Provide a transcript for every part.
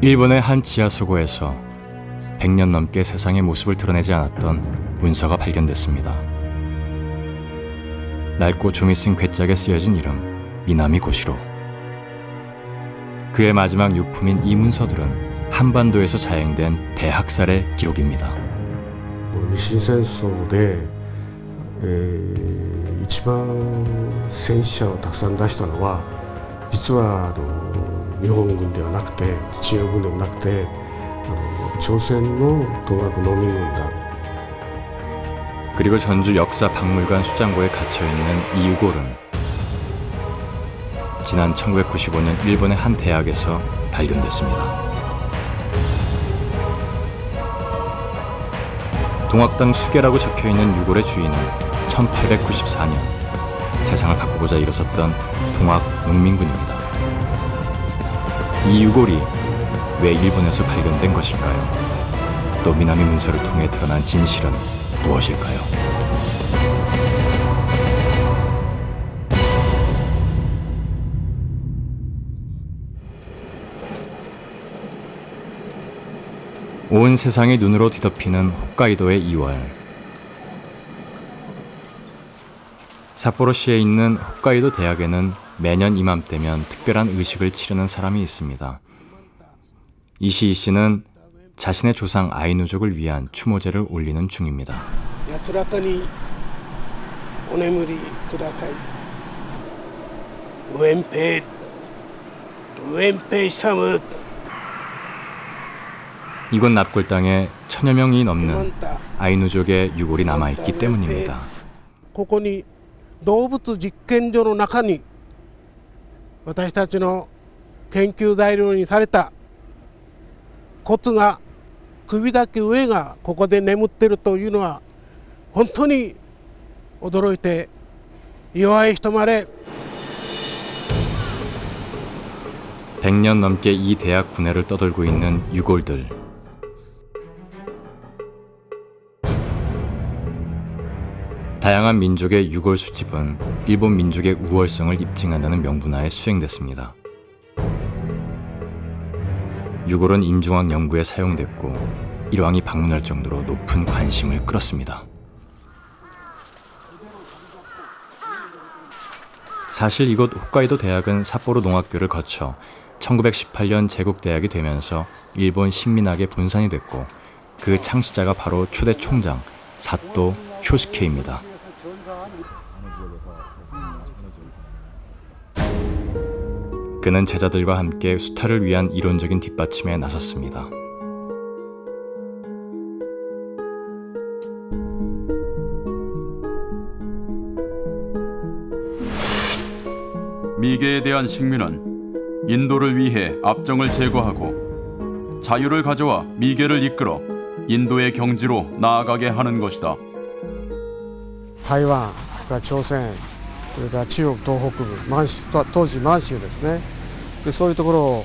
일본의 한 지하수고에서 100년 넘게 세상의 모습을 드러내지 않았던 문서가 발견됐습니다. 낡고 좀이 쓴 괴짝에 쓰여진 이름 미나미 고시로. 그의 마지막 유품인 이 문서들은 한반도에서 자행된 대학살의 기록입니다. 日清戦争で、一番戦死者をたくさん出したのは実は日本軍ではなくて中央軍でもなくて朝鮮の東北農民軍だ. 그리고 전주 역사박물관 수장고에 갇혀있는 이유골은 지난 1995년 일본의 한 대학에서 발견됐습니다. 동학당 수계라고 적혀있는 유골의 주인은 1894년 세상을 바꾸고자 일어섰던 동학 농민군입니다. 이 유골이 왜 일본에서 발견된 것일까요? 또 미나미 문서를 통해 드러난 진실은 무엇일까요? 온 세상이 눈으로 뒤덮이는 홋카이도의 2월. 삿포로시에 있는 홋카이도 대학에는 매년 이맘때면 특별한 의식을 치르는 사람이 있습니다. 이시이 씨는 자신의 조상 아이누족을 위한 추모제를 올리는 중입니다. 야스라카니 오네무리 쿠다사이. 우엔페이 사무. 이곳 납골 땅에 1000여 명이 넘는 아이누족의 유골이 남아있기 때문입니다. ここに動物実験所の中に私たちの研究材料にされた骨が首だけ上がここで眠ってるというのは本当に驚いて弱い人まで 100년 넘게 이 대학 군회를 떠돌고 있는 유골들. 다양한 민족의 유골 수집은 일본 민족의 우월성을 입증한다는 명분하에 수행됐습니다. 유골은 인종학 연구에 사용됐고 일왕이 방문할 정도로 높은 관심을 끌었습니다. 사실 이곳 홋카이도 대학은 삿포로 농학교를 거쳐 1918년 제국대학이 되면서 일본 식민학의 본산이 됐고 그 창시자가 바로 초대 총장 사또 효스케입니다. 그는 제자들과 함께 수탈을 위한 이론적인 뒷받침에 나섰습니다. 미개에 대한 식민은 인도를 위해 압정을 제거하고 자유를 가져와 미개를 이끌어 인도의 경지로 나아가게 하는 것이다. 台湾、朝鮮、それから中国東北部、当時満州ですね。でそういうところを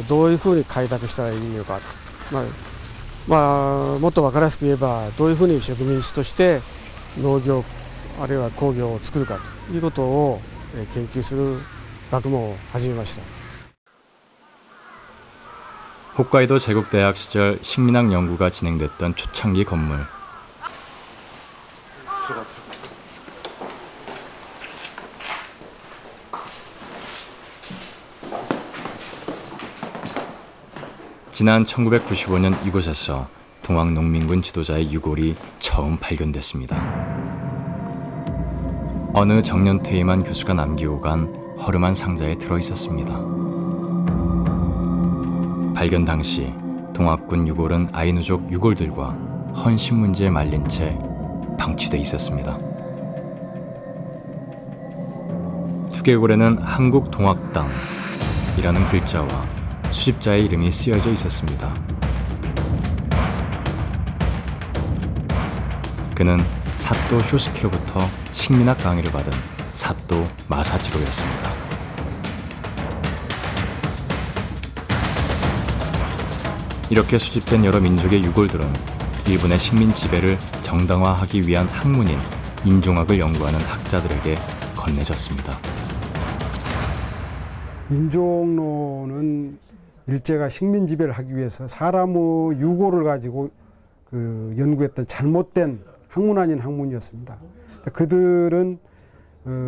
どういうふうに開拓したらいいのか、もっと分かりやすく言えばどういうふうに植民地として農業あるいは工業を作るかということを研究する学問を始めました。 홋카이도 제국대학 시절 식민학 연구가 진행됐던 초창기 건물. 지난 1995년 이곳에서 동학농민군 지도자의 유골이 처음 발견됐습니다. 어느 정년퇴임한 교수가 남기고 간 허름한 상자에 들어있었습니다. 발견 당시 동학군 유골은 아이누족 유골들과 헌신 문제에 말린 채 방치돼 있었습니다. 두개골에는 한국 동학당이라는 글자와 수집자의 이름이 쓰여져 있었습니다. 그는 사또 효스키로부터 식민학 강의를 받은 사또 마사지로였습니다. 이렇게 수집된 여러 민족의 유골들은 일본의 식민 지배를 정당화하기 위한 학문인 인종학을 연구하는 학자들에게 건네졌습니다. 인종론은 일제가 식민 지배를 하기 위해서 사람의 유고를 가지고 그 연구했던 잘못된 학문 아닌 학문이었습니다. 그들은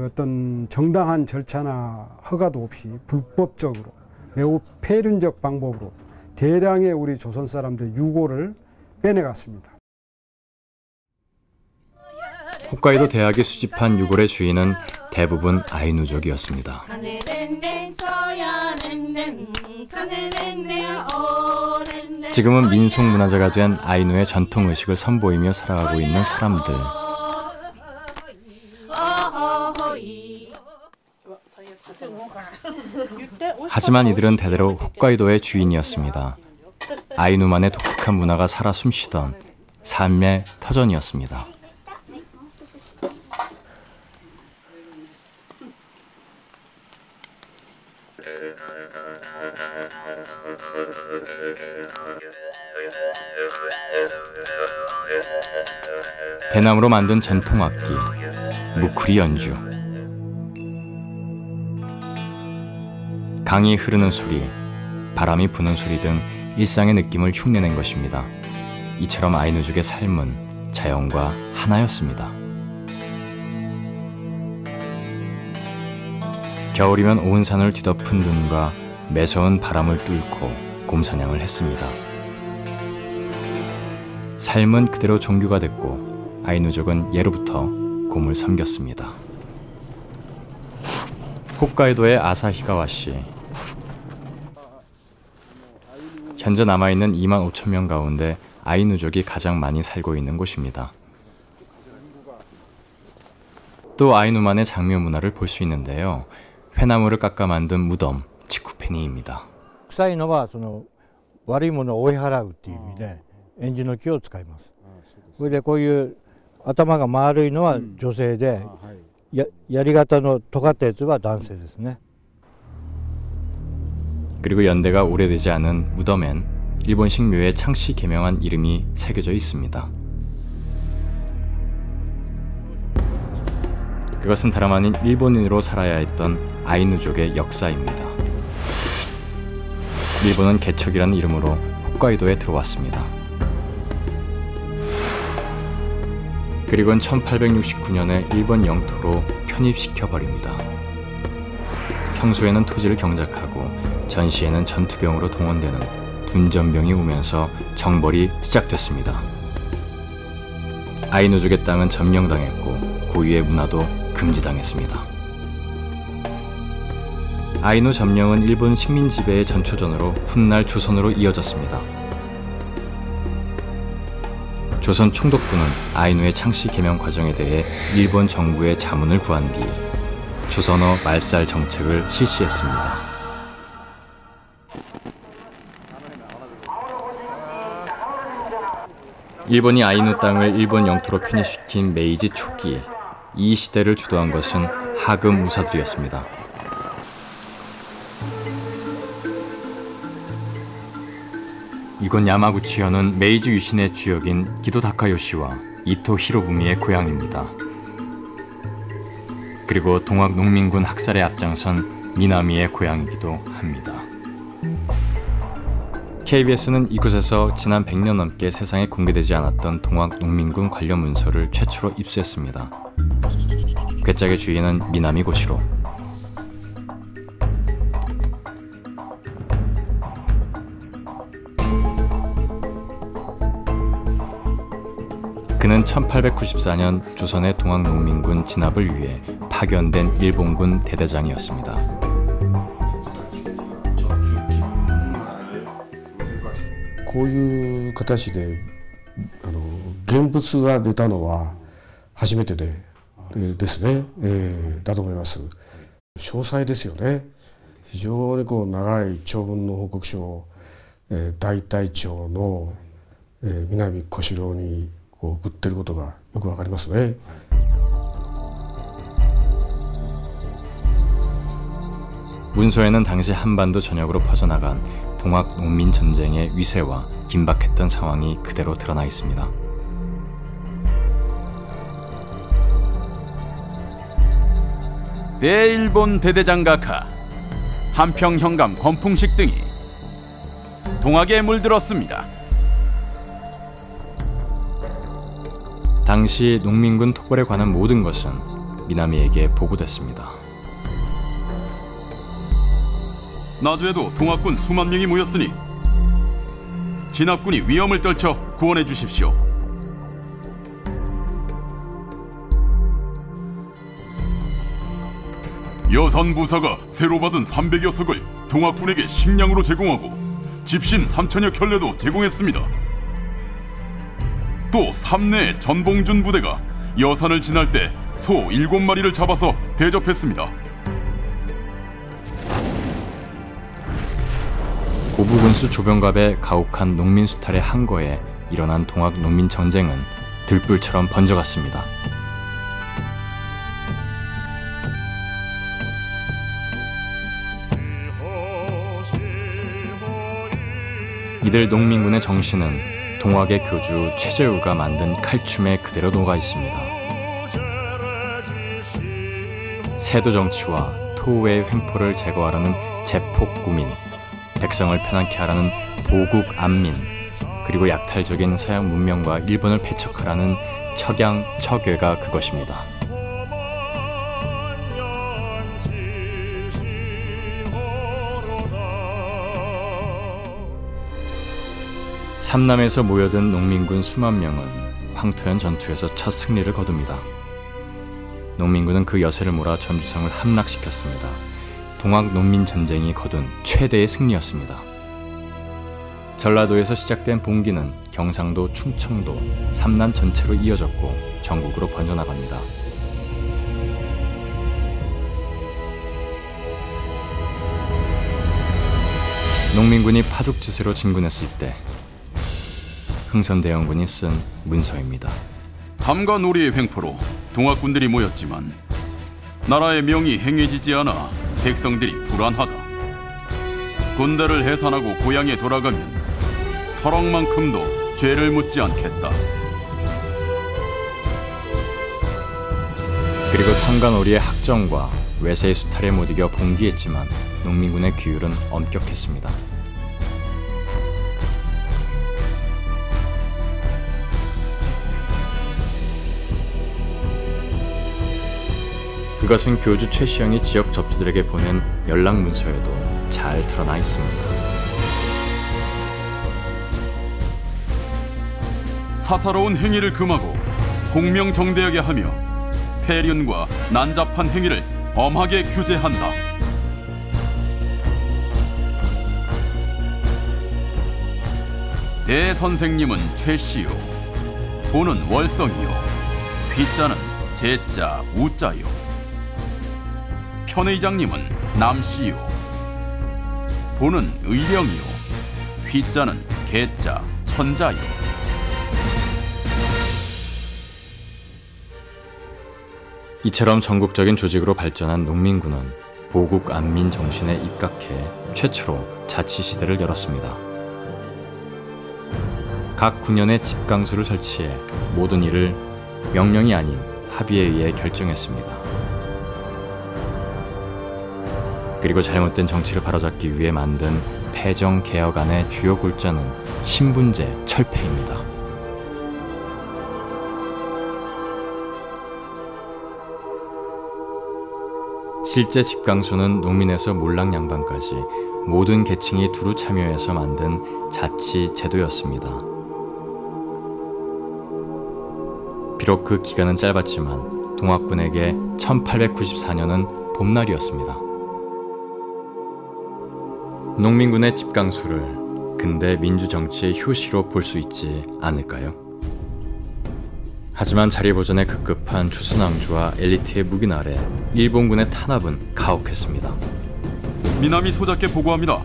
어떤 정당한 절차나 허가도 없이 불법적으로 매우 폐륜적 방법으로 대량의 우리 조선 사람들 유고를 빼내갔습니다. 홋카이도 대학이 수집한 유골의 주인은 대부분 아이누족이었습니다. 지금은 민속문화재가 된 아이누의 전통 의식을 선보이며 살아가고 있는 사람들. 하지만 이들은 대대로 홋카이도의 주인이었습니다. 아이누만의 독특한 문화가 살아 숨쉬던 삶의 터전이었습니다. 대나무로 만든 전통악기, 무쿠리 연주. 강이 흐르는 소리, 바람이 부는 소리 등 일상의 느낌을 흉내낸 것입니다. 이처럼 아이누족의 삶은 자연과 하나였습니다. 겨울이면 온 산을 뒤덮은 눈과 매서운 바람을 뚫고 곰사냥을 했습니다. 삶은 그대로 종교가 됐고 아이누족은 예로부터 곰을 섬겼습니다. 홋카이도의 아사히가와시. 현재 남아있는 2만 5천 명 가운데 아이누족이 가장 많이 살고 있는 곳입니다. 또 아이누만의 장묘 문화를 볼 수 있는데요. 회나무를 깎아 만든 무덤, 치쿠페니입니다. 臭いのはその悪いものを追い払うっていう意味で縁起の木を使います。それでこういう頭が丸いのは女性で、槍型の尖ったやつは男性ですね。 그리고 연대가 오래되지 않은 무덤엔 일본식 묘의 창씨 개명한 이름이 새겨져 있습니다. 그것은 다름 아닌 일본인으로 살아야 했던 아이누족의 역사입니다. 일본은 개척이라는 이름으로 홋카이도에 들어왔습니다. 그리고는 1869년에 일본 영토로 편입시켜버립니다. 평소에는 토지를 경작하고 전시에는 전투병으로 동원되는 둔전병이 오면서 정벌이 시작됐습니다. 아이누족의 땅은 점령당했고 고유의 문화도 금지당했습니다. 아이누 점령은 일본 식민 지배의 전초전으로 훗날 조선으로 이어졌습니다. 조선 총독부는 아이누의 창씨 개명 과정에 대해 일본 정부의 자문을 구한 뒤 조선어 말살 정책을 실시했습니다. 일본이 아이누 땅을 일본 영토로 편입시킨 메이지 초기, 이 시대를 주도한 것은 하급 무사들이었습니다. 이곳 야마구치현은 메이지 유신의 주역인 기도 다카요시와 이토 히로부미의 고향입니다. 그리고 동학 농민군 학살에 앞장선 미나미의 고향이기도 합니다. KBS는 이곳에서 지난 100년 넘게 세상에 공개되지 않았던 동학 농민군 관련 문서를 최초로 입수했습니다. 괴짝의 주인은 미나미 고시로. 그는 1894년 조선의 동학농민군 진압을 위해 파견된 일본군 대대장이었습니다. こういう形で現物が出たのは初めてですね、だと思います。詳細ですよね。非常に長い長文の報告書を、大隊長の、南小四郎に送っていることがよくわかりますね。 문서에는 당시 한반도 전역으로 퍼져나간 동학 농민 전쟁의 위세와 긴박했던 상황이 그대로 드러나 있습니다. 대일본 대대장각하, 한평 현감 권풍식 등이 동학에 물들었습니다. 당시 농민군 토벌에 관한 모든 것은 미나미에게 보고됐습니다. 나주에도 동학군 수만 명이 모였으니 진압군이 위험을 떨쳐 구원해 주십시오. 여산부사가 새로 받은 300여 석을 동학군에게 식량으로 제공하고 집신 3천여 켤레도 제공했습니다. 또 삼내의 전봉준 부대가 여산을 지날 때 소 7마리를 잡아서 대접했습니다. 고부군수 조병갑의 가혹한 농민 수탈의 항거에 일어난 동학 농민 전쟁은 들불처럼 번져갔습니다. 이들 농민군의 정신은 동학의 교주 최재우가 만든 칼춤에 그대로 녹아 있습니다. 세도 정치와 토우의 횡포를 제거하라는 제폭구민, 백성을 편안케 하라는 보국 안민, 그리고 약탈적인 서양 문명과 일본을 배척하라는 척양 척외가 그것입니다. 삼남에서 모여든 농민군 수만 명은 황토현 전투에서 첫 승리를 거둡니다. 농민군은 그 여세를 몰아 전주성을 함락시켰습니다. 동학 농민 전쟁이 거둔 최대의 승리였습니다. 전라도에서 시작된 봉기는 경상도, 충청도, 삼남 전체로 이어졌고 전국으로 번져나갑니다. 농민군이 파죽지세로 진군했을 때 흥선대원군이 쓴 문서입니다. 탐과 놀이의 횡포로 동학군들이 모였지만 나라의 명이 행해지지 않아 백성들이 불안하다. 군대를 해산하고 고향에 돌아가면 터럭만큼도 죄를 묻지 않겠다. 그리고 탐과 놀이의 학정과 외세의 수탈에 못 이겨 봉기했지만 농민군의 규율은 엄격했습니다. 그것은 교주 최시영이 지역 접수들에게 보낸 연락 문서에도 잘 드러나 있습니다. 사사로운 행위를 금하고 공명정대하게 하며 폐륜과 난잡한 행위를 엄하게 규제한다. 대선생님은 최씨요, 보는 월성이요, 휘자는 제자 우자요, 편의장님은 남씨요, 보는 의령이요, 휘자는 개자 천자요. 이처럼 전국적인 조직으로 발전한 농민군은 보국 안민 정신에 입각해 최초로 자치시대를 열었습니다. 각 군현에 집강소를 설치해 모든 일을 명령이 아닌 합의에 의해 결정했습니다. 그리고 잘못된 정치를 바로잡기 위해 만든 패정개혁안의 주요 골자는 신분제 철폐입니다. 실제 집강소는 농민에서 몰락양반까지 모든 계층이 두루 참여해서 만든 자치 제도였습니다. 비록 그 기간은 짧았지만 동학군에게 1894년은 봄날이었습니다. 농민군의 집강소를 근대 민주정치의 효시로 볼 수 있지 않을까요? 하지만 자리보전에 급급한 조선왕조와 엘리트의 묵인 아래 일본군의 탄압은 가혹했습니다. 미나미 소작께 보고합니다.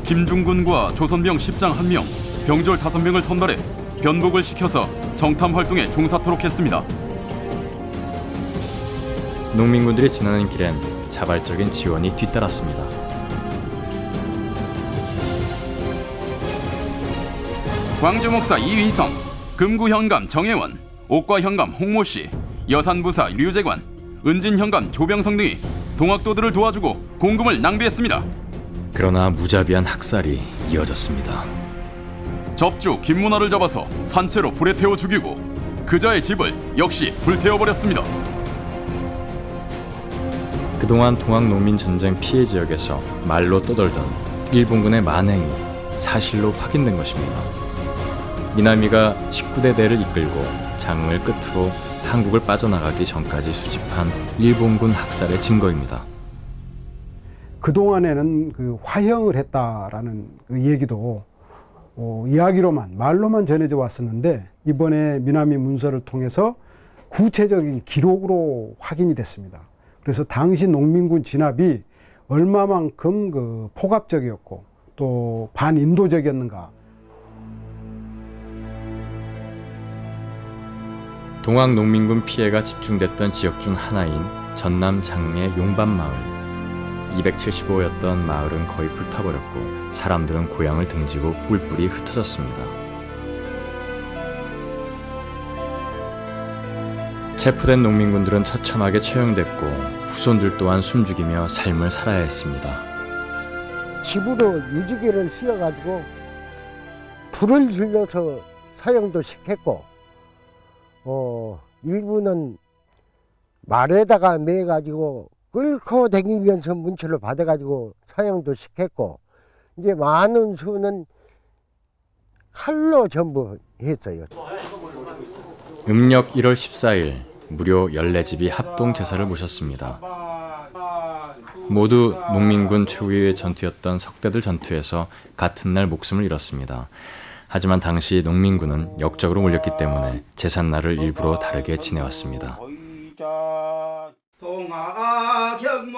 김중군과 조선병 10장 1명, 병졸 5명을 선발해 변복을 시켜서 정탐 활동에 종사토록 했습니다. 농민군들이 지나는 길엔 자발적인 지원이 뒤따랐습니다. 광주 목사 이휘성, 금구 현감 정혜원, 옥과 현감 홍모씨, 여산부사 류재관, 은진 현감 조병성 등이 동학도들을 도와주고 공금을 낭비했습니다. 그러나 무자비한 학살이 이어졌습니다. 접주 김문화를 잡아서 산채로 불에 태워 죽이고 그자의 집을 역시 불태워버렸습니다. 그동안 동학농민전쟁 피해 지역에서 말로 떠돌던 일본군의 만행이 사실로 확인된 것입니다. 미나미가 19대 대를 이끌고 장흥을 끝으로 한국을 빠져나가기 전까지 수집한 일본군 학살의 증거입니다. 그동안에는 그 화형을 했다라는 그 얘기도 이야기로만, 말로만 전해져 왔었는데 이번에 미나미 문서를 통해서 구체적인 기록으로 확인이 됐습니다. 그래서 당시 농민군 진압이 얼마만큼 그 폭압적이었고 또 반인도적이었는가. 동학농민군 피해가 집중됐던 지역 중 하나인 전남 장흥의 용반마을. 275였던 마을은 거의 불타버렸고 사람들은 고향을 등지고 뿔뿔이 흩어졌습니다. 체포된 농민군들은 처참하게 처형됐고 후손들 또한 숨죽이며 삶을 살아야 했습니다. 집으로 유지개를 씌워가지고 불을 질러서 사용도 시켰고 일부는 말에다가 매가지고 끌고 다니면서 문철을 받아가지고 사용도 시켰고 이제 많은 수는 칼로 전부 했어요. 음력 1월 14일 무려 14집이 합동 제사를 모셨습니다. 모두 농민군 최후의 전투였던 석대들 전투에서 같은 날 목숨을 잃었습니다. 하지만 당시 농민군은 역적으로 몰렸기 때문에 제삿날을 일부러 다르게 지내왔습니다. 동학혁명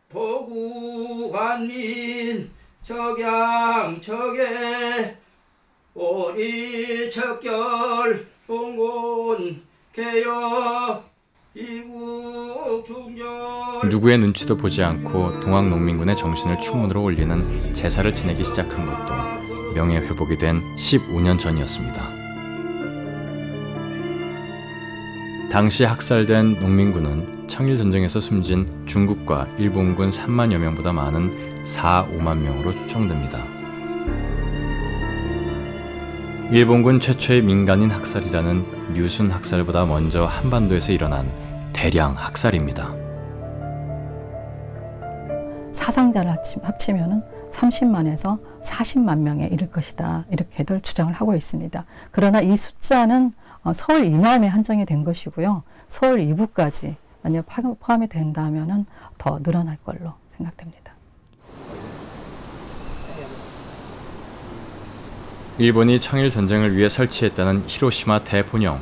보구관민 적양척에 오리척결 동곤 개혁 이국 중전. 누구의 눈치도 보지 않고 동학농민군의 정신을 충문으로 올리는 제사를 지내기 시작한 것도 명예회복이 된 15년 전이었습니다. 당시 학살된 농민군은 청일전쟁에서 숨진 중국과 일본군 3만여 명보다 많은 4, 5만 명으로 추정됩니다. 일본군 최초의 민간인 학살이라는 류순 학살보다 먼저 한반도에서 일어난 대량 학살입니다. 사상자를 합치면 30만에서 40만 명에 이를 것이다, 이렇게들 주장을 하고 있습니다. 그러나 이 숫자는 서울 이남에 한정이 된 것이고요. 서울 이부까지 만약 포함이 된다면 더 늘어날 걸로 생각됩니다. 일본이 청일전쟁을 위해 설치했다는 히로시마 대본영.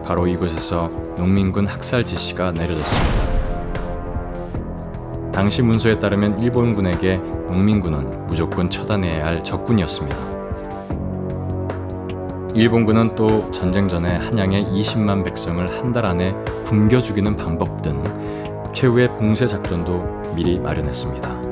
바로 이곳에서 농민군 학살 지시가 내려졌습니다. 당시 문서에 따르면 일본군에게 농민군은 무조건 처단해야 할 적군이었습니다. 일본군은 또 전쟁 전에 한양의 20만 백성을 한 달 안에 굶겨 죽이는 방법 등 최후의 봉쇄 작전도 미리 마련했습니다.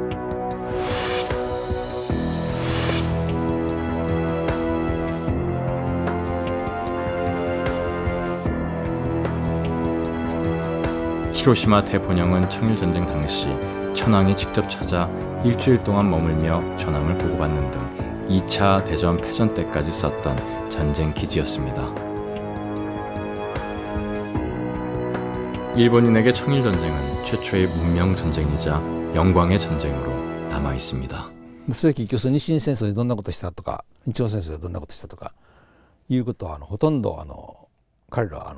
히로시마 대본영은 청일전쟁 당시 천황이 직접 찾아 일주일 동안 머물며 전함을 보고받는 등 2차 대전 패전 때까지 썼던 전쟁 기지였습니다. 일본인에게 청일전쟁은 최초의 문명전쟁이자 영광의 전쟁으로 남아있습니다. それ結局日清戦争でどんなことしたとか日露戦争でどんなことしたとかいうことはほとんど彼らは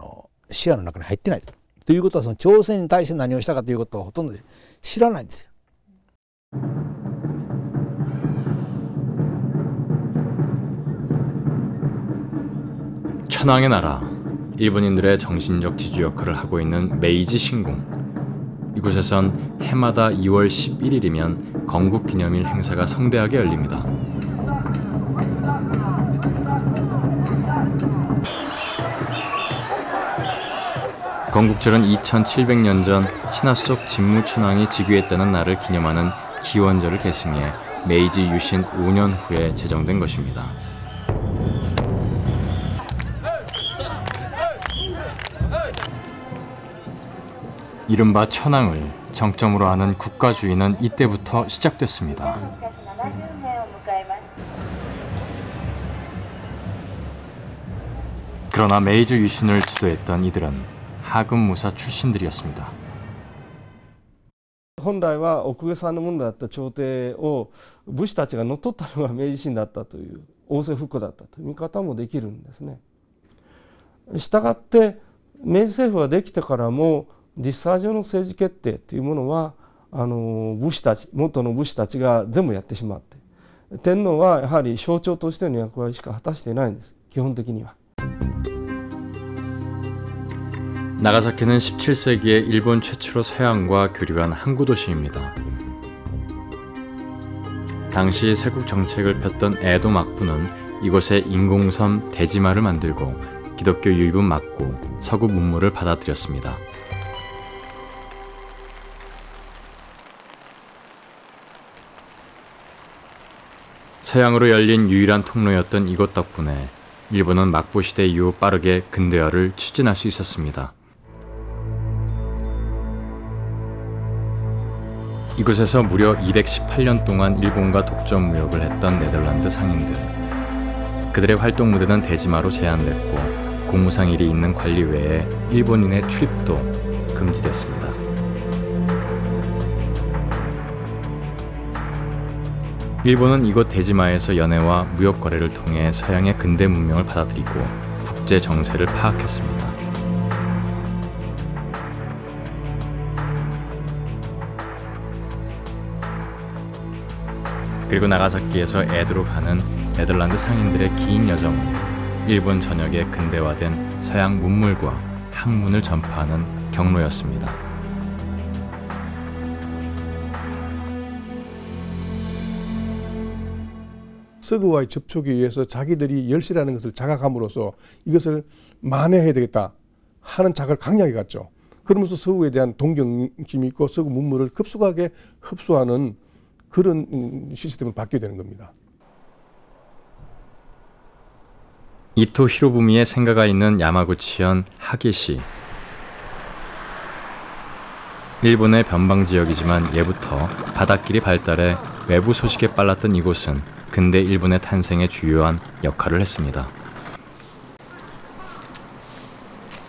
視野の中に入ってないということは、その朝鮮に対して何をしたかということをほとんど知らないんですよ。 천황의 나라, 일본인들의 정신적 지주 역할을 하고 있는 메이지 신궁. 이곳에선 해마다 2월 11일이면 건국기념일 행사가 성대하게 열립니다. 건국절은 2700년 전 신화수족 진무천황이 즉위했다는 날을 기념하는 기원절을 계승해 메이지 유신 5년 후에 제정된 것입니다. 이른바 천황을 정점으로 하는 국가주의는 이때부터 시작됐습니다. 그러나 메이지 유신을 주도했던 이들은 하급 무사 출신들이었습니다. 本来は奥下さんのものだった朝廷を武士たちが乗っ取ったのが明治維新だったという王政復古だったという見方もできるんですね。したがって明治政府ができてからも実際上の政治決定というものは武士たち元の武士たちが全部やってしまって天皇はやはり象徴としての役割しか果たしていないんです基本的には。 나가사키는 17세기에 일본 최초로 서양과 교류한 항구 도시입니다. 당시 세국 정책을 폈던 에도 막부는 이곳에 인공섬 대지마를 만들고 기독교 유입은 막고 서구 문물을 받아들였습니다. 서양으로 열린 유일한 통로였던 이곳 덕분에 일본은 막부 시대 이후 빠르게 근대화를 추진할 수 있었습니다. 이곳에서 무려 218년 동안 일본과 독점 무역을 했던 네덜란드 상인들. 그들의 활동 무대는 대지마로 제한됐고 공무상일이 있는 관리 외에 일본인의 출입도 금지됐습니다. 일본은 이곳 대지마에서 연해와 무역 거래를 통해 서양의 근대 문명을 받아들이고 국제 정세를 파악했습니다. 그리고 나가사키에서 에도로 가는 네덜란드 상인들의 긴 여정은 일본 전역에 근대화된 서양 문물과 학문을 전파하는 경로였습니다. 서구와의 접촉에 의해서 자기들이 열세라는 것을 자각함으로써 이것을 만회해야 되겠다 하는 자각을 강하게 갖죠. 그러면서 서구에 대한 동경심이 있고 서구 문물을 급속하게 흡수하는 그런 시스템을 받게 되는 겁니다. 이토 히로부미의 생가가 있는 야마구치현 하기시. 일본의 변방지역이지만 예부터 바닷길이 발달해 외부 소식에 빨랐던 이곳은 근대 일본의 탄생에 주요한 역할을 했습니다.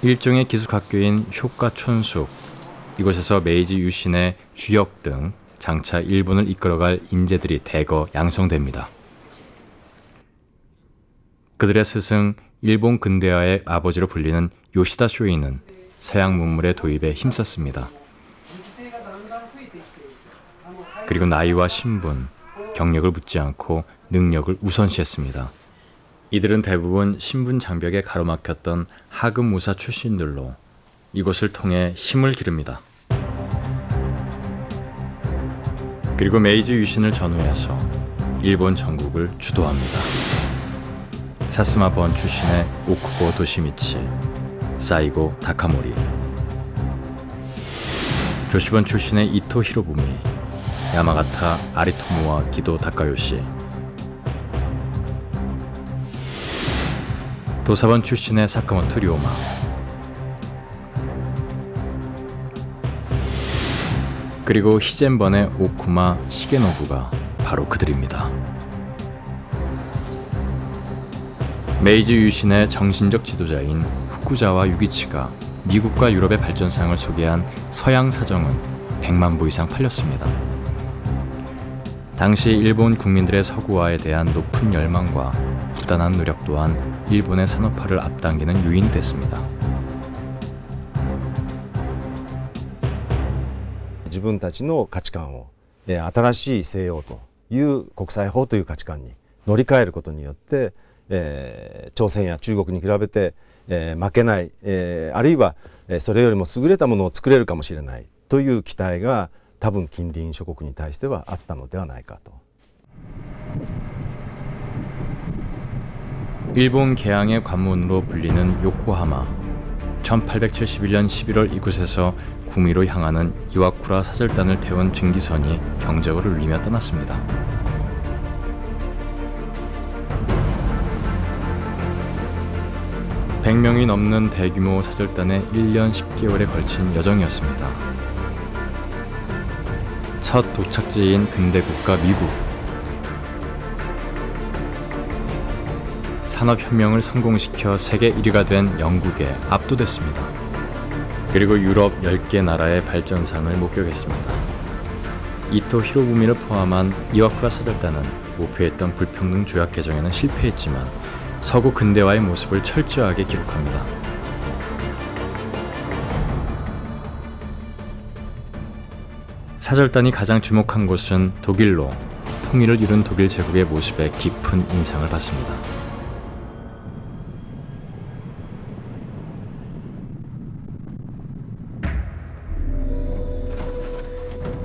일종의 기숙학교인 효과촌숙, 이곳에서 메이지 유신의 주역 등 장차 일본을 이끌어갈 인재들이 대거 양성됩니다. 그들의 스승 일본 근대화의 아버지로 불리는 요시다 쇼이는 서양 문물의 도입에 힘썼습니다. 그리고 나이와 신분, 경력을 묻지 않고 능력을 우선시했습니다. 이들은 대부분 신분 장벽에 가로막혔던 하급 무사 출신들로 이곳을 통해 힘을 기릅니다. 그리고 메이지 유신을 전후해서 일본 전국을 주도합니다. 사스마번 출신의 오쿠보 도시미치, 사이고 다카모리, 조시번 출신의 이토 히로부미, 야마가타 아리토모와 기도 다카요시, 도사번 출신의 사카모토 료마, 그리고 히젠번의 오쿠마 시게노부가 바로 그들입니다. 메이지 유신의 정신적 지도자인 후쿠자와 유기치가 미국과 유럽의 발전상을 소개한 서양 사정은 100만 부 이상 팔렸습니다. 당시 일본 국민들의 서구화에 대한 높은 열망과 부단한 노력 또한 일본의 산업화를 앞당기는 요인이 됐습니다. 自分たちの価値観を新しい西洋という国際法という価値観に乗り換えることによって、朝鮮や中国に比べて、負けない、あるいはそれよりも優れたものを作れるかもしれないという期待が多分近隣諸国に対してはあったのではないかと。 일본 개항의 관문으로 불리는 요코하마. 1871년 11월 이곳에서 구미로 향하는 이와쿠라 사절단을 태운 증기선이 경적을 울리며 떠났습니다. (100명이) 넘는 대규모 사절단의 1년 10개월에 걸친 여정이었습니다. 첫 도착지인 근대 국가 미국. 산업혁명을 성공시켜 세계 1위가 된 영국에 압도됐습니다. 그리고 유럽 10개 나라의 발전상을 목격했습니다. 이토 히로부미를 포함한 이와쿠라 사절단은 목표했던 불평등 조약 개정에는 실패했지만 서구 근대화의 모습을 철저하게 기록합니다. 사절단이 가장 주목한 곳은 독일로 통일을 이룬 독일 제국의 모습에 깊은 인상을 받습니다.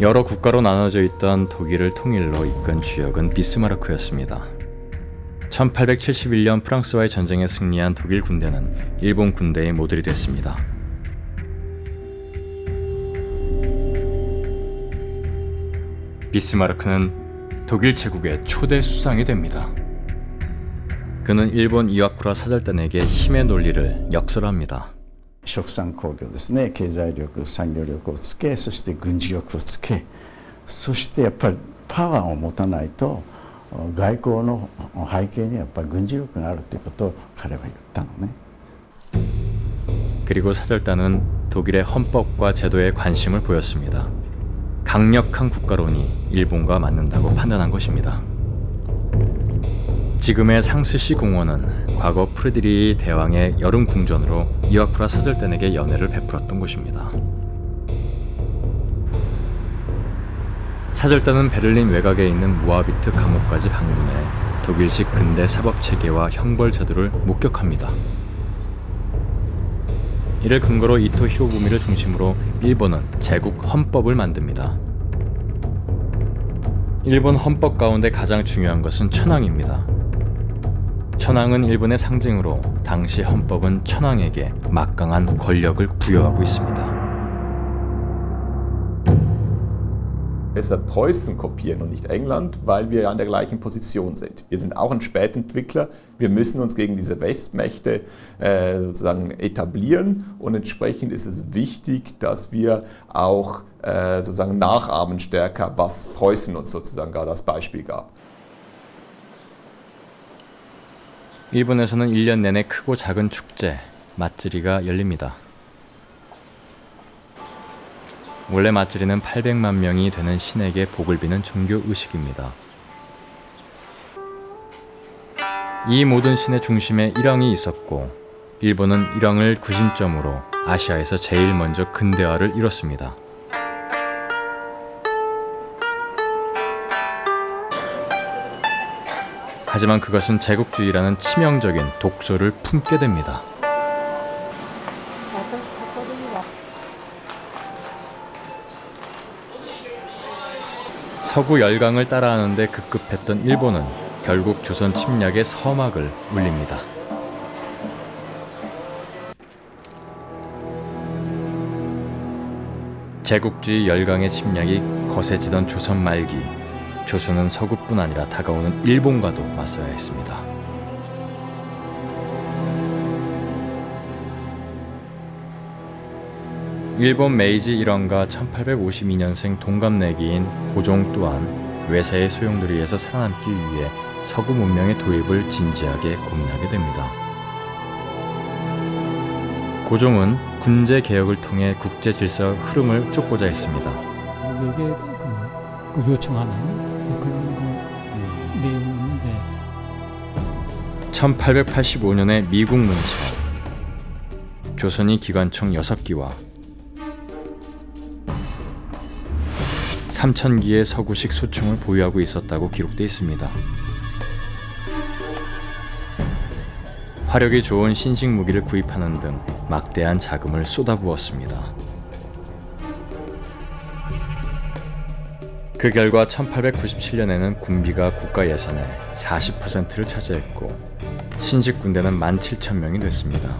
여러 국가로 나눠져 있던 독일을 통일로 이끈 주역은 비스마르크였습니다. 1871년 프랑스와의 전쟁에 승리한 독일 군대는 일본 군대의 모델이 됐습니다. 비스마르크는 독일 제국의 초대 수상이 됩니다. 그는 일본 이와쿠라 사절단에게 힘의 논리를 역설합니다. 殖産工業ですね、経済力、産業力をつけ、そして軍事力をつけ、そしてやっぱりパワーを持たないと外交の背景にやっぱり軍事力があるということを彼は言ったのね。 그리고 사절단은 독일의 헌법과 제도에 관심을 보였습니다. 강력한 국가론이 일본과 맞는다고 판단한 것입니다. 지금의 상스시 공원은 과거 프레드리히 대왕의 여름 궁전으로 이와쿠라 사절단에게 연회를 베풀었던 곳입니다. 사절단은 베를린 외곽에 있는 모아비트 감옥까지 방문해 독일식 근대 사법 체계와 형벌 제도를 목격합니다. 이를 근거로 이토 히로부미를 중심으로 일본은 제국 헌법을 만듭니다. 일본 헌법 가운데 가장 중요한 것은 천황입니다. 천황은 일본의 상징으로 당시 헌법은 천황에게 막강한 권력을 부여하고 있습니다. Deshalb Preußen kopieren und nicht England, weil wir an der gleichen Position sind. Wir sind auch ein Spätentwickler. Wir müssen uns gegen diese Westmächte sozusagen etablieren und entsprechend ist es wichtig, dass wir auch sozusagen nachahmen stärker, was Preußen uns sozusagen gerade als Beispiel gab. 일본에서는 1년 내내 크고 작은 축제, 맞쓰리가 열립니다. 원래 맞쓰리는 800만 명이 되는 신에게 복을 비는 종교 의식입니다. 이 모든 신의 중심에 일왕이 있었고 일본은 일왕을 구심점으로 아시아에서 제일 먼저 근대화를 이뤘습니다. 하지만 그것은 제국주의라는 치명적인 독소를 품게 됩니다. 서구 열강을 따라하는데 급급했던 일본은 결국 조선 침략의 서막을 울립니다. 제국주의 열강의 침략이 거세지던 조선 말기, 조선은 서구뿐 아니라 다가오는 일본과도 맞서야 했습니다. 일본 메이지 일왕과 1852년생 동갑내기인 고종 또한 외세의 소용돌이에서 살아남기 위해 서구 문명의 도입을 진지하게 고민하게 됩니다. 고종은 군제 개혁을 통해 국제 질서 흐름을 쫓고자 했습니다. 이게 요청하는 그런 내용이 있는데 1885년에 미국 문서 조선이 기관총 6기와 3000기의 서구식 소총을 보유하고 있었다고 기록되어 있습니다. 화력이 좋은 신식 무기를 구입하는 등 막대한 자금을 쏟아부었습니다. 그 결과 1897년에는 군비가 국가 예산의 40%를 차지했고 신식 군대는 17,000명이 됐습니다.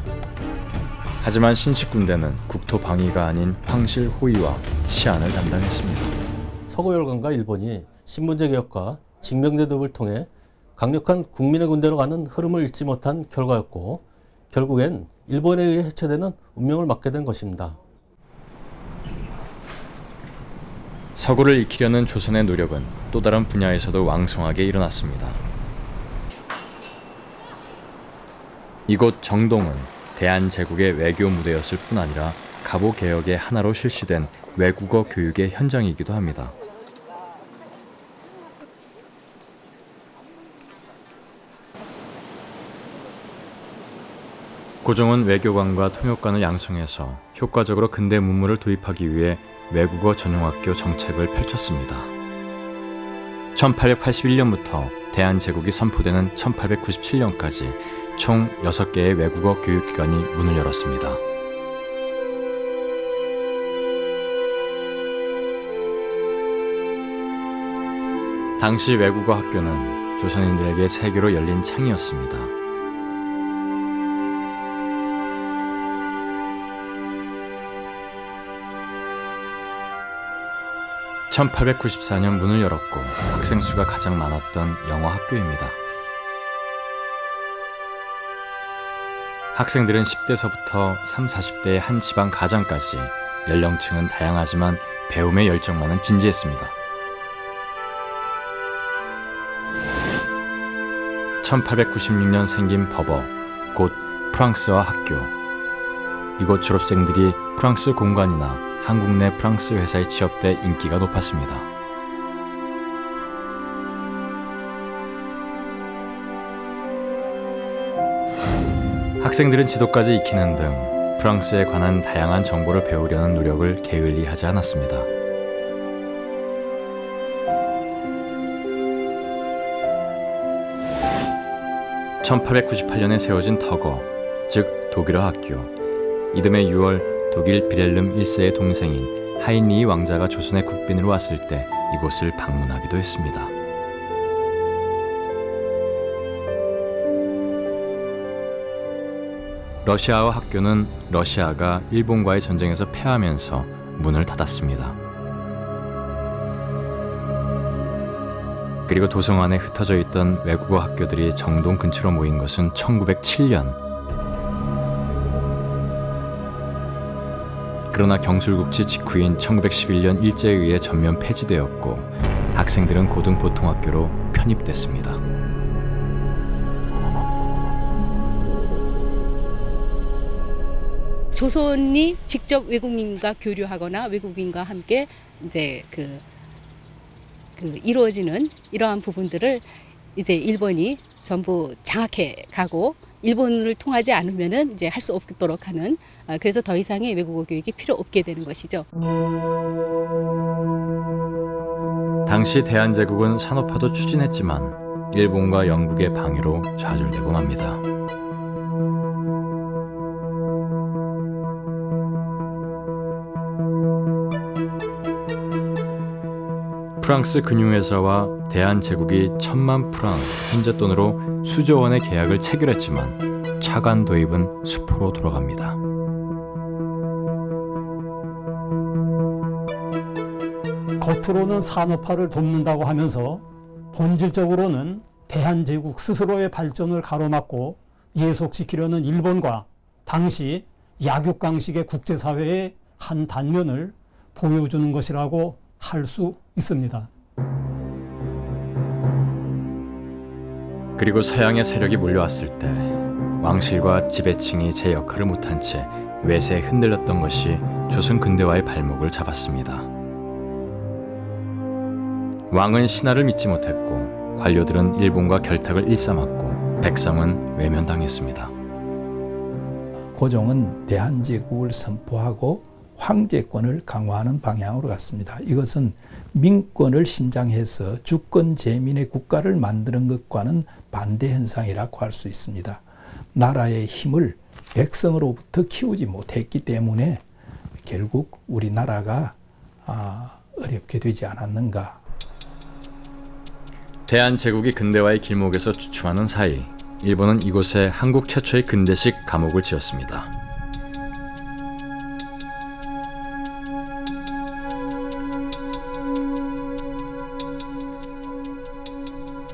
하지만 신식 군대는 국토 방위가 아닌 황실 호위와 치안을 담당했습니다. 서구 열강과 일본이 신분제 개혁과 징병제 도입을 통해 강력한 국민의 군대로 가는 흐름을 잃지 못한 결과였고 결국엔 일본에 의해 해체되는 운명을 맞게 된 것입니다. 서구를 익히려는 조선의 노력은 또 다른 분야에서도 왕성하게 일어났습니다. 이곳 정동은 대한제국의 외교 무대였을 뿐 아니라 갑오 개혁의 하나로 실시된 외국어 교육의 현장이기도 합니다. 고종은 외교관과 통역관을 양성해서 효과적으로 근대 문물을 도입하기 위해 외국어 전용학교 정책을 펼쳤습니다. 1881년부터 대한제국이 선포되는 1897년까지 총 6개의 외국어 교육기관이 문을 열었습니다. 당시 외국어 학교는 조선인들에게 세계로 열린 창이었습니다. 1894년 문을 열었고 학생 수가 가장 많았던 영어 학교입니다. 학생들은 10대서부터 30, 40대의 한 지방 가장까지 연령층은 다양하지만 배움의 열정만은 진지했습니다. 1896년 생긴 버버, 곧 프랑스어 학교. 이곳 졸업생들이 프랑스 공관이나 한국 내 프랑스 회사에 취업돼 인기가 높았습니다. 학생들은 지도까지 익히는 등 프랑스에 관한 다양한 정보를 배우려는 노력을 게을리 하지 않았습니다. (1898년에) 세워진 터거, 즉 독일어 학교. 이듬해 6월 독일 비렐름 1세의 동생인 하인리히 왕자가 조선의 국빈으로 왔을 때 이곳을 방문하기도 했습니다. 러시아어 학교는 러시아가 일본과의 전쟁에서 패하면서 문을 닫았습니다. 그리고 도성 안에 흩어져 있던 외국어 학교들이 정동 근처로 모인 것은 1907년. 그러나 경술국치 직후인 1911년 일제에 의해 전면 폐지되었고 학생들은 고등보통학교로 편입됐습니다. 조선이 직접 외국인과 교류하거나 외국인과 함께 이제 이루어지는 이러한 부분들을 이제 일본이 전부 장악해 가고 일본을 통하지 않으면은 이제 할 수 없도록 하는, 그래서 더 이상의 외국어 교육이 필요 없게 되는 것이죠. 당시 대한제국은 산업화도 추진했지만 일본과 영국의 방해로 좌절되고 맙니다. 프랑스 금융회사와 대한제국이 1000만 프랑, 현재 돈으로 수조 원의 계약을 체결했지만 차관 도입은 수포로 돌아갑니다. 겉으로는 산업화를 돕는다고 하면서 본질적으로는 대한제국 스스로의 발전을 가로막고 예속시키려는 일본과 당시 약육강식의 국제사회의 한 단면을 보여주는 것이라고 할 수 있습니다. 그리고 서양의 세력이 몰려왔을 때 왕실과 지배층이 제 역할을 못한 채 외세에 흔들렸던 것이 조선 근대화의 발목을 잡았습니다. 왕은 신하를 믿지 못했고 관료들은 일본과 결탁을 일삼았고 백성은 외면당했습니다. 고종은 대한제국을 선포하고 황제권을 강화하는 방향으로 갔습니다. 이것은 민권을 신장해서 주권 제민의 국가를 만드는 것과는 반대 현상이라고 할 수 있습니다. 나라의 힘을 백성으로부터 키우지 못했기 때문에 결국 우리나라가 어렵게 되지 않았는가. 대한제국이 근대화의 길목에서 주춤하는 사이 일본은 이곳에 한국 최초의 근대식 감옥을 지었습니다.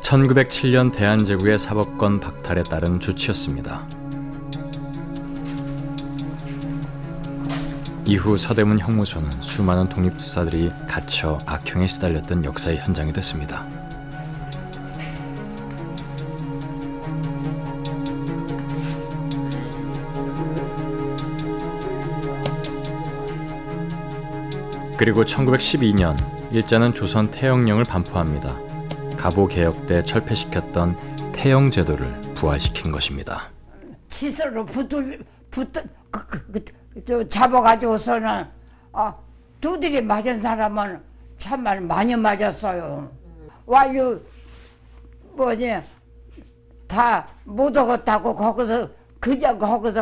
(1907년) 대한제국의 사법권 박탈에 따른 조치였습니다. 이후 서대문 형무소는 수많은 독립투사들이 갇혀 악형에 시달렸던 역사의 현장이 됐습니다. 그리고 1912년 일제는 조선 태영령을 반포합니다. 갑오 개혁 때 철폐시켰던 태영 제도를 부활시킨 것입니다. 칫솔로 잡아가지고서는 두들이 맞은 사람은 참말 많이 맞았어요. 와유 다 못 오겠다고 거기서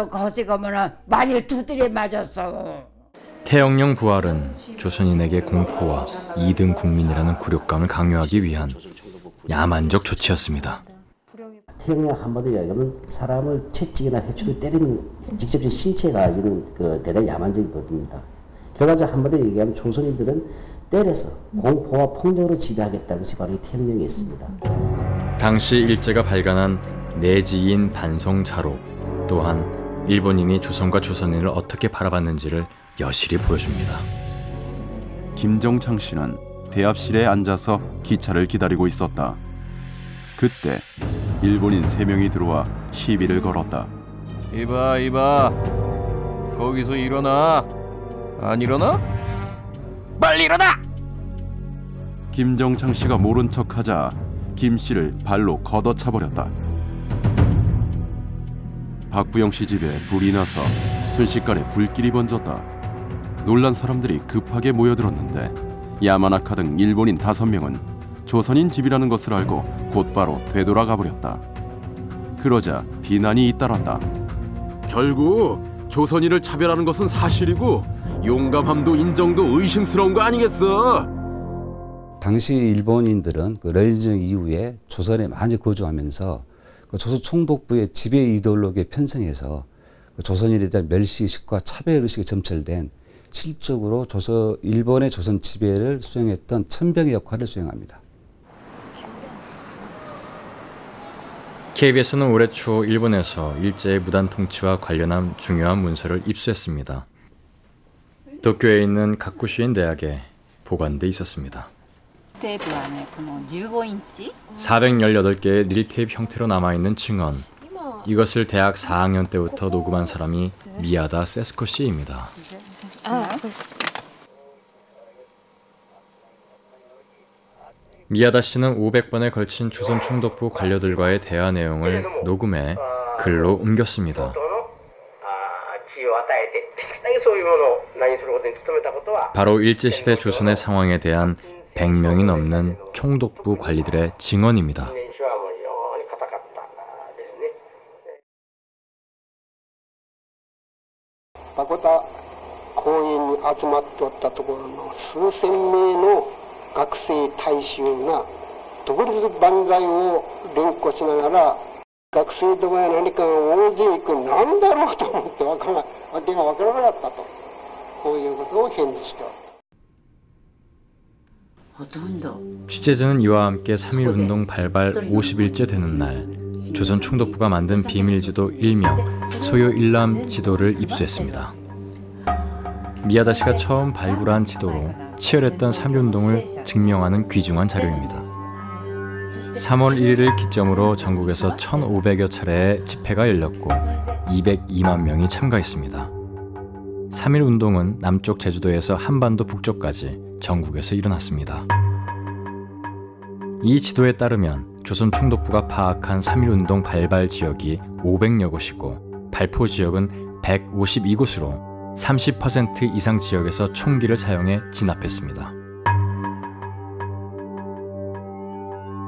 거시가면은 많이 두들이 맞았어. 태영령 부활은 조선인에게 공포와 2등 국민이라는 굴욕감을 강요하기 위한 야만적 조치였습니다. 태영령 한마디로 이야기하면 사람을 채찍이나 해초로 때리는 직접적인 신체에 가해지는 그 대단히 야만적인 법입니다. 결과적으로 한마디로 얘기하면 조선인들은 때려서 공포와 폭력으로 지배하겠다는 것이 바로 이 태영령이었습니다. 당시 일제가 발간한 내지인 반성자록 또한 일본인이 조선과 조선인을 어떻게 바라봤는지를 여실히 보여줍니다. 김정창 씨는 대합실에 앉아서 기차를 기다리고 있었다. 그때 일본인 3명이 들어와 시비를 걸었다. 이봐 거기서 일어나. 안 일어나? 빨리 일어나! 김정창 씨가 모른 척하자 김 씨를 발로 걷어차버렸다. 박부영 씨 집에 불이 나서 순식간에 불길이 번졌다. 놀란 사람들이 급하게 모여들었는데 야마나카 등 일본인 5명은 조선인 집이라는 것을 알고 곧바로 되돌아가 버렸다. 그러자 비난이 잇따랐다. 결국 조선인을 차별하는 것은 사실이고 용감함도 인정도 의심스러운 거 아니겠어? 당시 일본인들은 그 러일전 이후에 조선에 많이 거주하면서 그 조선 총독부의 지배 이데올로기에 편승해서 그 조선인에 대한 멸시의식과 차별의식이 점철된 실적으로 일본의 조선 지배를 수행했던 천병의 역할을 수행합니다. KBS는 올해 초 일본에서 일제의 무단 통치와 관련한 중요한 문서를 입수했습니다. 도쿄에 있는 가쿠슈인 대학에 보관돼 있었습니다. 418개의 릴테이프 형태로 남아있는 증언. 이것을 대학 4학년 때부터 녹음한 사람이 미야다 세스코 씨입니다. 미야다 씨는 500번에 걸친 조선 총독부 관료들과의 대화 내용을 녹음해 글로 옮겼습니다. 바로 일제시대 조선의 상황에 대한 100명이 넘는 총독부 관리들의 증언입니다. 마코타 공園に集まっておったところの数千名の学生大衆が独立万歳を連呼しながら学生どもや何かが大勢行くなんだろうと思ってわけがわからなかったとこういうことを返事しておった。 취재진은 이와 함께 3.1운동 발발 50일째 되는 날 조선 총독부가 만든 비밀지도 일명 소요 일람 지도를 입수했습니다. 미야다 씨가 처음 발굴한 지도로 치열했던 3.1운동을 증명하는 귀중한 자료입니다. 3월 1일을 기점으로 전국에서 1,500여 차례의 집회가 열렸고 202만 명이 참가했습니다. 3.1운동은 남쪽 제주도에서 한반도 북쪽까지 전국에서 일어났습니다. 이 지도에 따르면 조선 총독부가 파악한 3.1운동 발발 지역이 500여 곳이고 발포 지역은 152곳으로 30% 이상 지역에서 총기를 사용해 진압했습니다.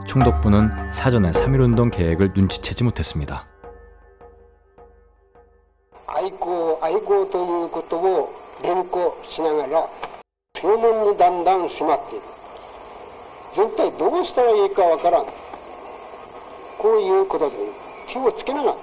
총독부는 사전에 3.1운동 계획을 눈치채지 못했습니다. 아이고ということを連呼しながら正門にだんだん迫っている。全体どうしたらいいかわからん。こういうことで手をつけなかっ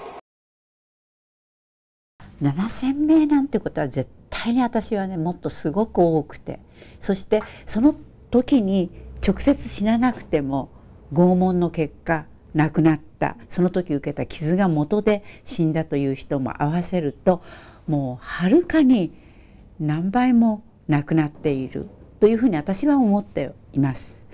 た。7000名なんてことは絶対に私はねもっとすごく多くて、そしてその時に直接死ななくても拷問の結果亡くなった、その時受けた傷が元で死んだという人も合わせるともうはるかに何倍もなくなっているというふうに私は思っています。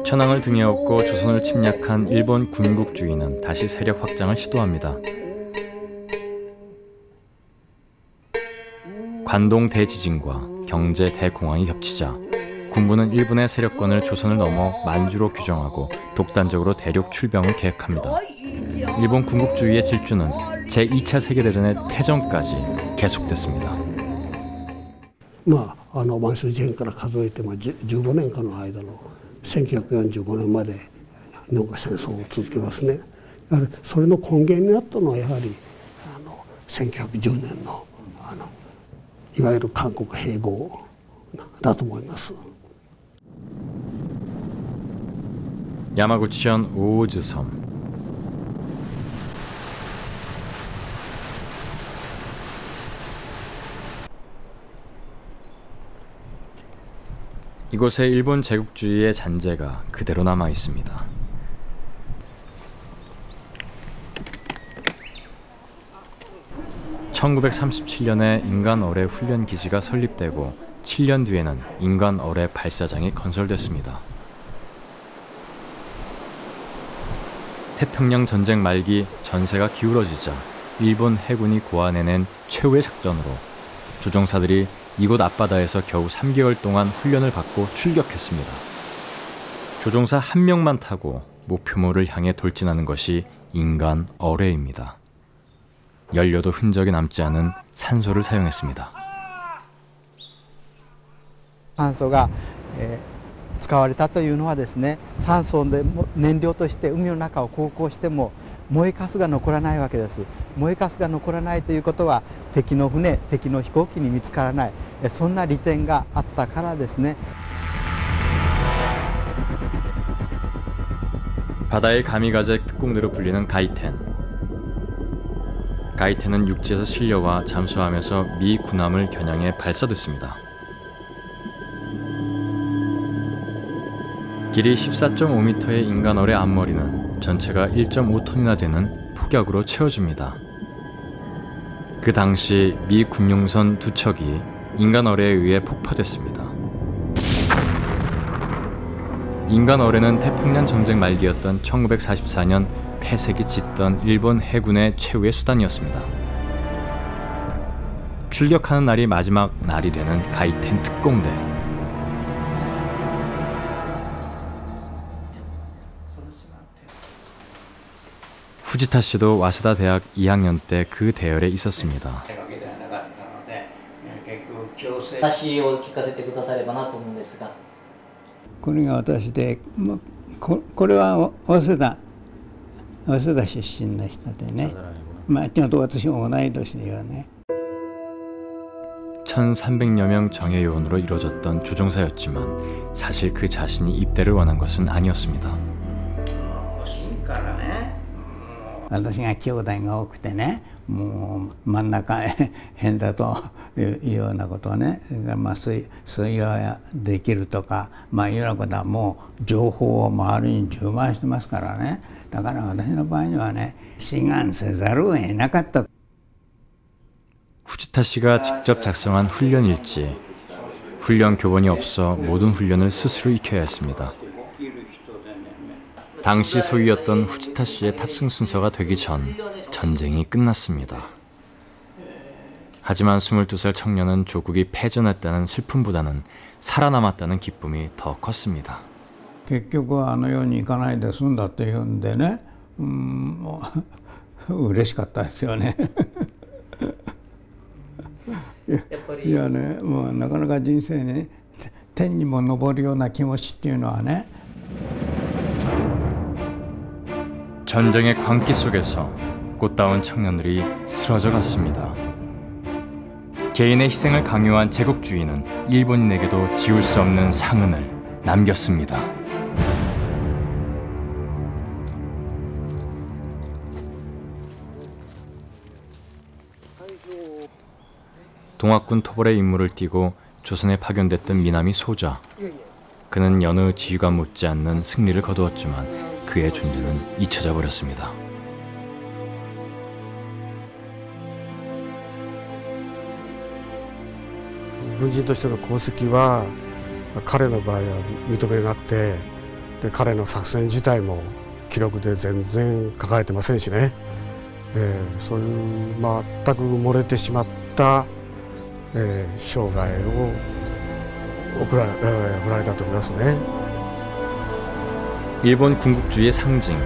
천황을 등에 업고 조선을 침략한 일본 군국주의는 다시 세력 확장을 시도합니다. 관동 대지진과 경제 대공황이 겹치자 군부는 일본의 세력권을 조선을 넘어 만주로 규정하고 독단적으로 대륙 출병을 계획합니다. 일본 군국주의의 질주는 제2차 세계대전의 패전까지 계속됐습니다. 満州事変から数えて15年間の間の1945年まで日本が戦争を続けますね。やはりそれの根源になったのはやはり1910年のいわゆる韓国併合だと思います。 야마구치현 오오즈섬. 이곳에 일본 제국주의의 잔재가 그대로 남아 있습니다. (1937년에) 인간어뢰 훈련기지가 설립되고 7년 뒤에는 인간어뢰 발사장이 건설됐습니다. 태평양 전쟁 말기 전세가 기울어지자 일본 해군이 고안해낸 최후의 작전으로 조종사들이 이곳 앞바다에서 겨우 3개월 동안 훈련을 받고 출격했습니다. 조종사 한 명만 타고 목표물을 향해 돌진하는 것이 인간 어뢰입니다. 연료도 흔적이 남지 않은 산소를 사용했습니다. 酸素が、使われたというのはですね、酸素で燃料として海の中を航行しても燃えかすが残らないわけです。燃えかすが残らないということは敵の船、敵の飛行機に見つからない、そんな利点があったからですね。 바다의 가미가제 특공대로 불리는 가이텐. 가이텐은 육지에서 실려와 잠수하면서 미 군함을 겨냥해 발사됐습니다. 길이 14.5m의 인간어뢰 앞머리는 전체가 1.5톤이나 되는 폭약으로 채워집니다. 그 당시 미 군용선 2척이 인간어뢰에 의해 폭파됐습니다. 인간어뢰는 태평양 전쟁 말기였던 1944년 폐색이 짙던 일본 해군의 최후의 수단이었습니다. 출격하는 날이 마지막 날이 되는 가이텐 특공대. 후지타 씨도 와세다 대학 2학년 때 그 대열에 있었습니다. 話を聞かせてくださればなと思うんですが。これが私で、これは早稲田出身の人でね、ちょっと私同い年だよね。 1300여 명 정예 요원으로 이루어졌던 조종사였지만 사실 그 자신이 입대를 원한 것은 아니었습니다. 私が兄弟が多くてね、もう真ん中変だというようなことはね、そういうできるとか、いうようなことはもう情報を周りに充満してますからね。だから私の場合にはね、志願せざるを得なかった。 후지타 씨가 직접 작성한 훈련 일지. 훈련 교본이 없어 모든 훈련을 스스로 익혀야 했습니다. 당시 소유였던 후지타 씨의 탑승 순서가 되기 전 전쟁이 끝났습니다. 하지만 22살 청년은 조국이 패전했다는 슬픔보다는 살아남았다는 기쁨이 더 컸습니다. 結局あの世に行かないで済んだっていうんでね、もう嬉しかったですよね。いやね、もうなかなか人生に天にも昇るような気持ちっていうのはね。 전쟁의 광기 속에서 꽃다운 청년들이 쓰러져 갔습니다. 개인의 희생을 강요한 제국주의는 일본인에게도 지울 수 없는 상흔을 남겼습니다. 동학군 토벌의 임무를 띠고 조선에 파견됐던 미나미 소자. 그는 여느 지휘관 못지않는 승리를 거두었지만 그의 존재는 잊혀져 버렸습니다. 軍人としての功績は彼の場合は認めなくて、で彼の作戦自体も記録で全然書かれてませんしね、そういう全く漏れてしまった、生涯を送られたと思いますね。 일본 군국주의의 상징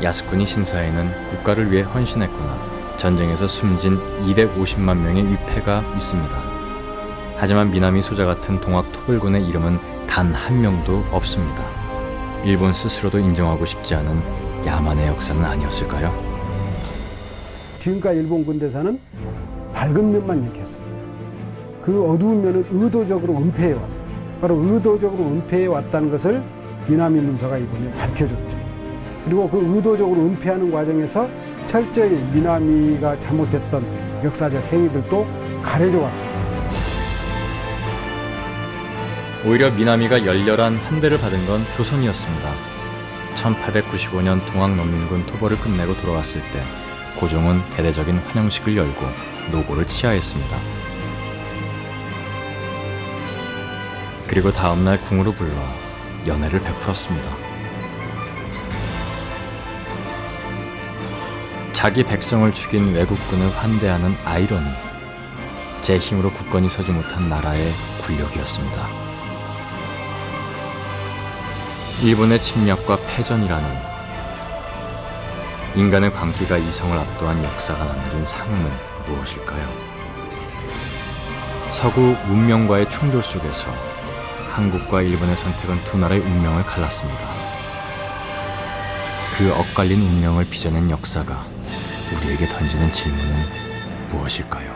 야스쿠니 신사에는 국가를 위해 헌신했구나, 전쟁에서 숨진 250만 명의 위패가 있습니다. 하지만 미나미 소자 같은 동학 토벌군의 이름은 단 한 명도 없습니다. 일본 스스로도 인정하고 싶지 않은 야만의 역사는 아니었을까요? 지금까지 일본 군대사는 밝은 면만 얘기했어요. 그 어두운 면은 의도적으로 은폐해 왔어요. 바로 의도적으로 은폐해 왔다는 것을 미나미 문서가 이번에 밝혀줬죠. 그리고 그 의도적으로 은폐하는 과정에서 철저히 미나미가 잘못했던 역사적 행위들도 가려져 왔습니다. 오히려 미나미가 열렬한 환대를 받은 건 조선이었습니다. 1895년 동학농민군 토벌을 끝내고 돌아왔을 때 고종은 대대적인 환영식을 열고 노고를 치하했습니다. 그리고 다음날 궁으로 불러 연회를 베풀었습니다. 자기 백성을 죽인 외국군을 환대하는 아이러니, 제 힘으로 굳건히 서지 못한 나라의 굴욕이었습니다. 일본의 침략과 패전이라는 인간의 광기가 이성을 압도한 역사가 남긴 상흔은 무엇일까요? 서구 문명과의 충돌 속에서 한국과 일본의 선택은 두 나라의 운명을 갈랐습니다. 그 엇갈린 운명을 빚어낸 역사가 우리에게 던지는 질문은 무엇일까요?